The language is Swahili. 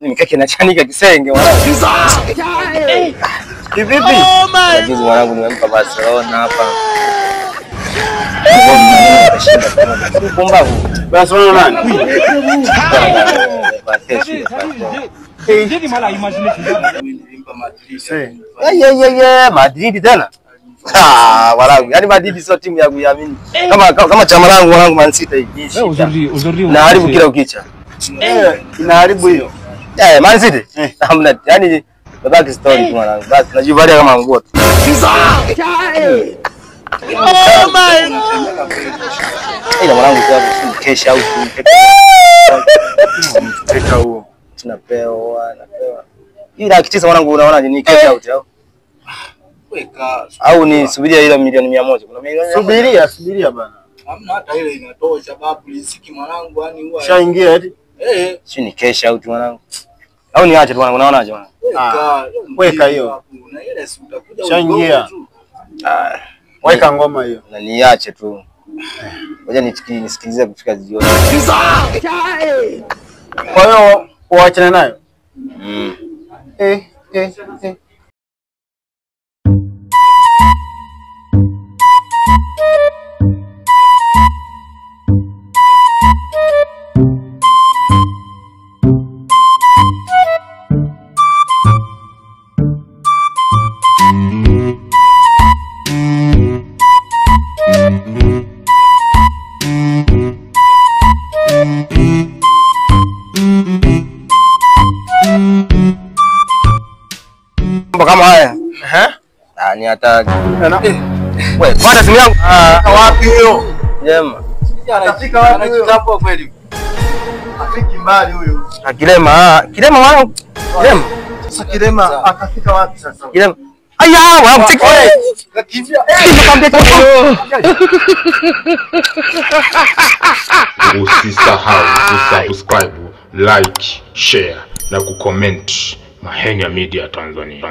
Mikake na chanika kisenge mwanangu. Kivipi? Oh my God. Mwanangu nimempa Barcelona hapa. Pumbavu. Barcelona nani? Ndio mala imagination nilimpa Madrid. Madrid tena. Mwanangu, yani Madrid sio timu ya kuamini. Kama chama langu mwanangu Man City hii. Uzuri. Na haribu kila ukicha. Inaharibu hiyo. Man City. Hamna, yani babaki story mwanangu. Basi najivalia kama nguo tu. Oh my God. Ila mwanangu kwa kesha au keka huo. Tunapewa. Ila akicheza mwanangu unaona ni kesha out au? Weka. Au ni subiria ile milioni 100. Kuna milioni subiria bana. Hamna hata ile inatosha babu riziki mwanangu yani huwa. Shaingia eti? Si ni kesha out mwanangu. Au niache tu mwanangu unaonaje mwanangu? Weka hiyo. Na ile si utakuja shaingia. Weka ngoma hiyo. Na niache tu. Ngoja nisikilize kufika jioni. Kwa hiyo uachane nayo. Kama haya. Ni hata wewe bwana simu yangu wapi hiyo? Jema. Atafika wapi huyo? Kitambo kweli. Afiki mbali huyo. Kilema wangu. Kilema. Sasa Kilema atafika wapi sasa? Kilema. Aya, wangu tiki. Kakimbia. Usisahau kusubscribe, like, share na kucomment Mahenya Media Tanzania.